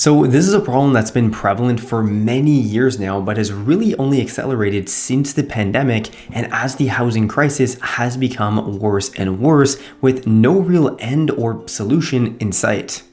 So this is a problem that's been prevalent for many years now, but has really only accelerated since the pandemic and as the housing crisis has become worse and worse with no real end or solution in sight.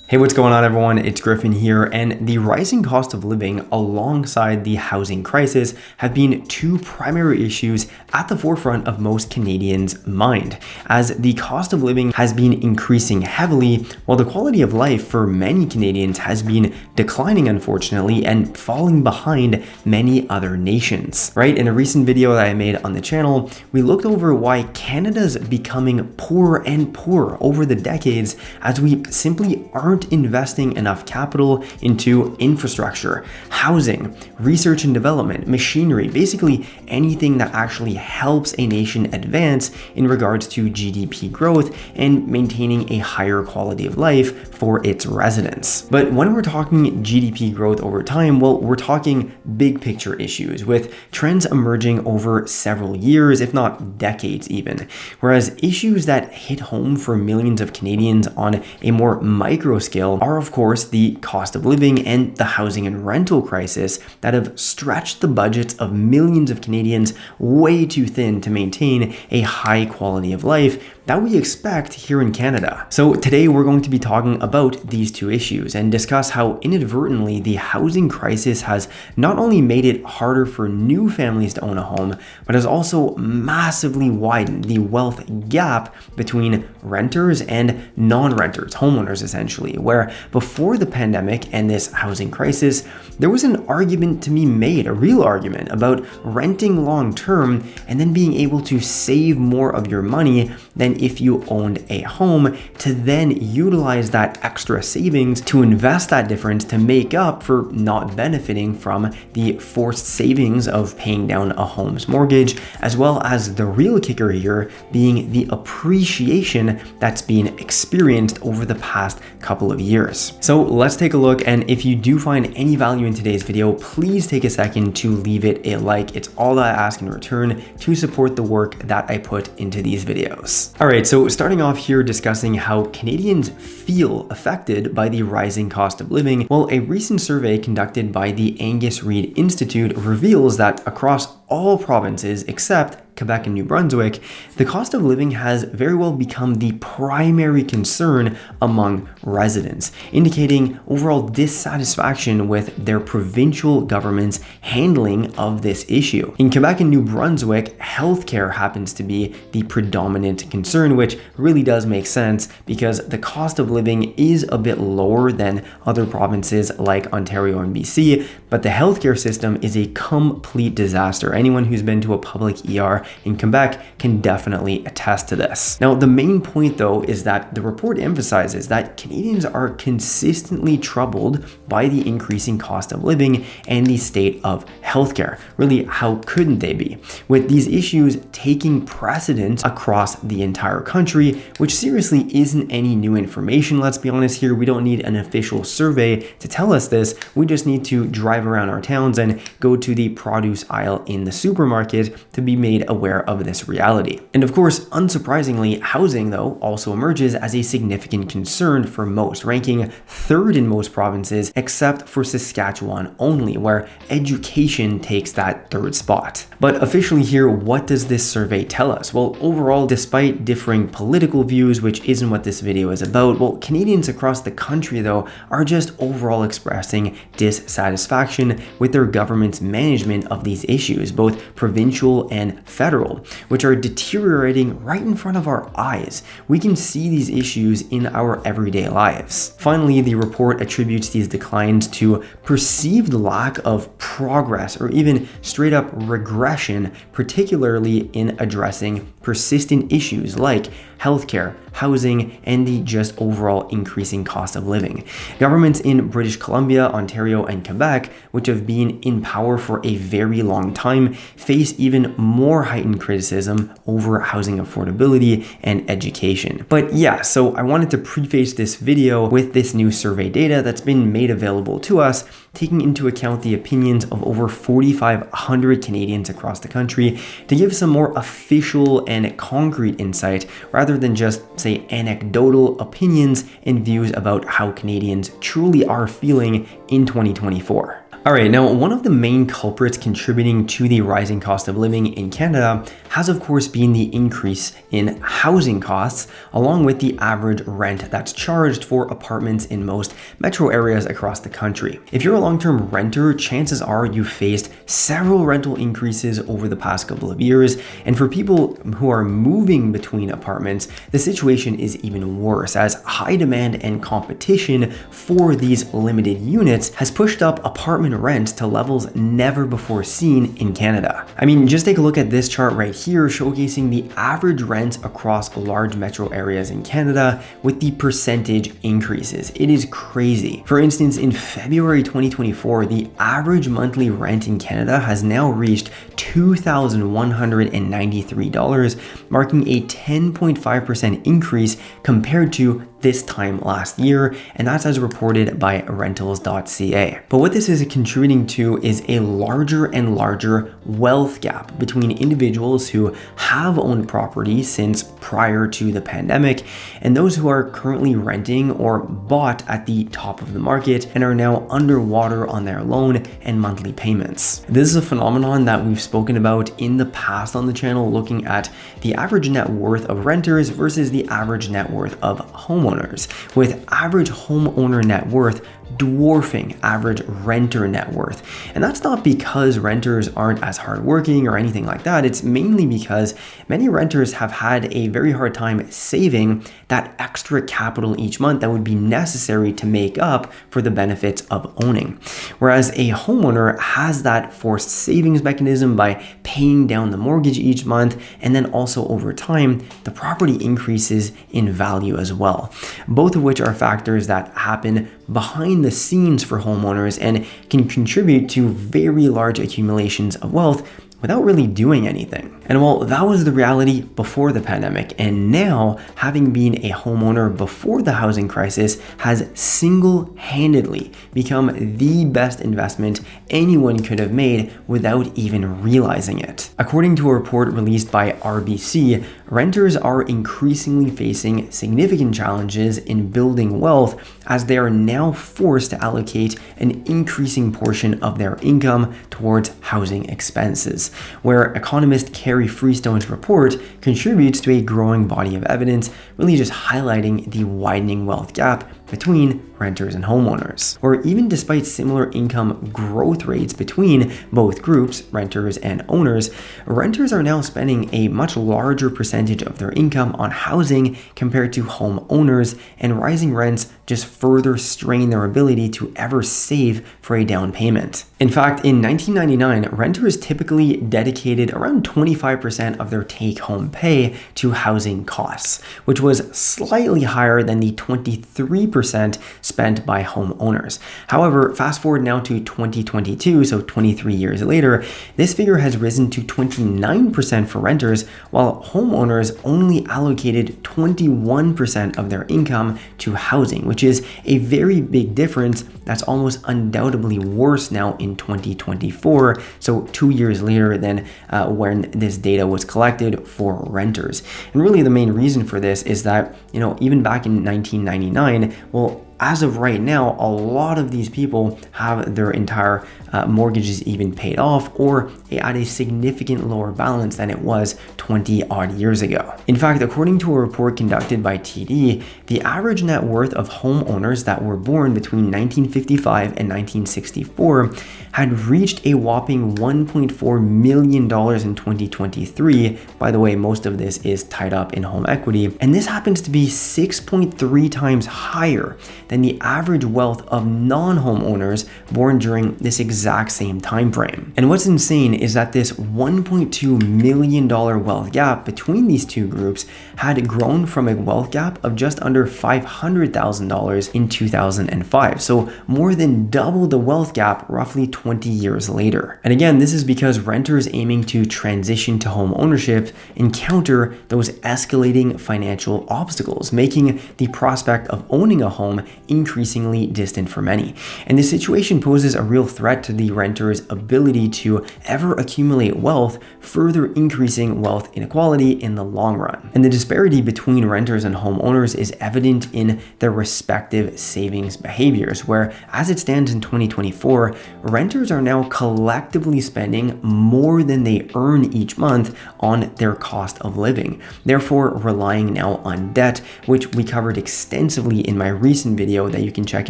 Hey, what's going on everyone? It's Griffin here, and the rising cost of living alongside the housing crisis have been two primary issues at the forefront of most Canadians' mind, as the cost of living has been increasing heavily while the quality of life for many Canadians has been declining, unfortunately, and falling behind many other nations. Right? In a recent video that I made on the channel, we looked over why Canada's becoming poorer and poorer over the decades as we simply aren't investing enough capital into infrastructure, housing, research and development, machinery, basically anything that actually helps a nation advance in regards to GDP growth and maintaining a higher quality of life for its residents. But when we're talking GDP growth over time, well, we're talking big picture issues with trends emerging over several years, if not decades even. Whereas issues that hit home for millions of Canadians on a more micro scale are, of course, the cost of living and the housing and rental crisis that have stretched the budgets of millions of Canadians way too thin to maintain a high quality of life that we expect here in Canada. So today we're going to be talking about these two issues and discuss how inadvertently the housing crisis has not only made it harder for new families to own a home, but has also massively widened the wealth gap between renters and non-renters, homeowners essentially, where before the pandemic and this housing crisis, there was an argument to be made, a real argument about renting long-term and then being able to save more of your money than if you owned a home, to then utilize that extra savings to invest that difference to make up for not benefiting from the forced savings of paying down a home's mortgage, as well as the real kicker here being the appreciation that's been experienced over the past couple of years. So let's take a look, and if you do find any value in today's video, please take a second to leave it a like. It's all that I ask in return to support the work that I put into these videos. All right, so starting off here discussing how Canadians feel affected by the rising cost of living. Well, a recent survey conducted by the Angus Reid Institute reveals that across all provinces except Quebec and New Brunswick, the cost of living has very well become the primary concern among residents, indicating overall dissatisfaction with their provincial government's handling of this issue. In Quebec and New Brunswick, healthcare happens to be the predominant concern, which really does make sense because the cost of living is a bit lower than other provinces like Ontario and BC, but the healthcare system is a complete disaster. Anyone who's been to a public ER in Quebec can definitely attest to this. Now, the main point though is that the report emphasizes that Canadians are consistently troubled by the increasing cost of living and the state of healthcare. Really, how couldn't they be? With these issues taking precedence across the entire country, which seriously isn't any new information. Let's be honest here, we don't need an official survey to tell us this. We just need to drive around our towns and go to the produce aisle in the supermarket to be made aware of this reality. And of course, unsurprisingly, housing though also emerges as a significant concern for most, ranking third in most provinces except for Saskatchewan only, where education takes that third spot. But officially here, what does this survey tell us? Well, overall, despite differing political views, which isn't what this video is about, well, Canadians across the country though are just overall expressing dissatisfaction with their government's management of these issues, both provincial and federal, which are deteriorating right in front of our eyes. We can see these issues in our everyday lives. Finally, the report attributes these declines to perceived lack of progress or even straight up regression, particularly in addressing persistent issues like healthcare, housing, and the just overall increasing cost of living. Governments in British Columbia, Ontario, and Quebec, which have been in power for a very long time, face even more heightened criticism over housing affordability and education. But yeah, so I wanted to preface this video with this new survey data that's been made available to us taking into account the opinions of over 4,500 Canadians across the country to give some more official and concrete insight rather than just, say, anecdotal opinions and views about how Canadians truly are feeling in 2024. Alright, now one of the main culprits contributing to the rising cost of living in Canada has of course been the increase in housing costs, along with the average rent that's charged for apartments in most metro areas across the country. If you're a long-term renter, chances are you've faced several rental increases over the past couple of years, and for people who are moving between apartments, the situation is even worse, as high demand and competition for these limited units has pushed up apartment rents to levels never before seen in Canada. I mean, just take a look at this chart right here showcasing the average rents across large metro areas in Canada with the percentage increases. It is crazy. For instance, in February 2024, the average monthly rent in Canada has now reached $2,193, marking a 10.5% increase compared to this time last year, and that's as reported by rentals.ca. But what this is contributing to is a larger and larger wealth gap between individuals who have owned property since prior to the pandemic and those who are currently renting or bought at the top of the market and are now underwater on their loan and monthly payments. This is a phenomenon that we've spoken about in the past on the channel, looking at the average net worth of renters versus the average net worth of homeowners, with average homeowner net worth dwarfing average renter net worth. And that's not because renters aren't as hardworking or anything like that. It's mainly because many renters have had a very hard time saving that extra capital each month that would be necessary to make up for the benefits of owning. Whereas a homeowner has that forced savings mechanism by paying down the mortgage each month, and then also over time, the property increases in value as well. Both of which are factors that happen behind the scenes for homeowners and can contribute to very large accumulations of wealth without really doing anything. And well, that was the reality before the pandemic, and now, having been a homeowner before the housing crisis has single-handedly become the best investment anyone could have made without even realizing it. According to a report released by RBC, renters are increasingly facing significant challenges in building wealth as they are now forced to allocate an increasing portion of their income towards housing expenses, where economist Carrie Freestone's report contributes to a growing body of evidence, really just highlighting the widening wealth gap between renters and homeowners. Or even despite similar income growth rates between both groups, renters and owners, renters are now spending a much larger percentage of their income on housing compared to homeowners, and rising rents just further strain their ability to ever save for a down payment. In fact, in 1999, renters typically dedicated around 25% of their take-home pay to housing costs, which was slightly higher than the 23% spent by homeowners. However, fast forward now to 2022, so 23 years later, this figure has risen to 29% for renters, while homeowners only allocated 21% of their income to housing, which is a very big difference that's almost undoubtedly worse now in 2024, so 2 years later than when this data was collected for renters. And really the main reason for this is that, even back in 1999, well, as of right now, a lot of these people have their entire mortgages even paid off or at a significant lower balance than it was 20 odd years ago. In fact, according to a report conducted by TD, the average net worth of homeowners that were born between 1955 and 1964 had reached a whopping $1.4 million in 2023. By the way, most of this is tied up in home equity, and this happens to be 6.3 times higher than the average wealth of non-homeowners born during this exact same time frame. And what's insane is that this $1.2 million wealth gap between these two groups had grown from a wealth gap of just under $500,000 in 2005. So more than double the wealth gap roughly 20 years later. And again, this is because renters aiming to transition to home ownership encounter those escalating financial obstacles, making the prospect of owning a home increasingly distant for many. And this situation poses a real threat to the renter's ability to ever accumulate wealth, further increasing wealth inequality in the long run. And the disparity between renters and homeowners is evident in their respective savings behaviors, where as it stands in 2024, renters are now collectively spending more than they earn each month on their cost of living, therefore relying now on debt, which we covered extensively in my recent video that you can check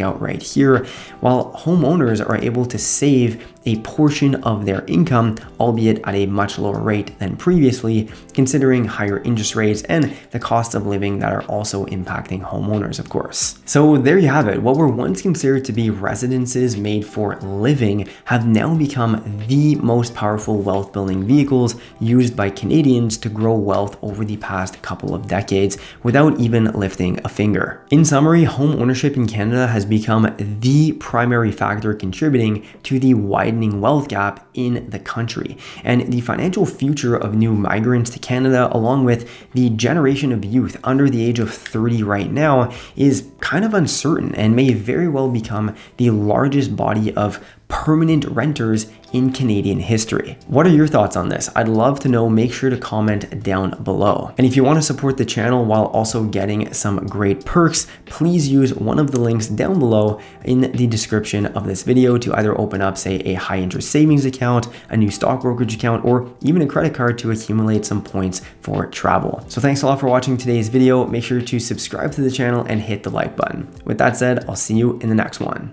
out right here, while homeowners are able to save a portion of their income, albeit at a much lower rate than previously, considering higher interest rates and the cost of living that are also impacting homeowners, of course. So there you have it. What were once considered to be residences made for living have now become the most powerful wealth building vehicles used by Canadians to grow wealth over the past couple of decades without even lifting a finger. In summary, home ownership in Canada has become the primary factor contributing to the widening wealth gap in the country. And the financial future of new migrants to Canada, along with the generation of youth under the age of 30 right now, is kind of uncertain and may very well become the largest body of permanent renters in Canadian history. What are your thoughts on this? I'd love to know. Make sure to comment down below. And if you want to support the channel while also getting some great perks, please use one of the links down below in the description of this video to either open up, say, a high interest savings account, a new stock brokerage account, or even a credit card to accumulate some points for travel. So thanks a lot for watching today's video. Make sure to subscribe to the channel and hit the like button. With that said, I'll see you in the next one.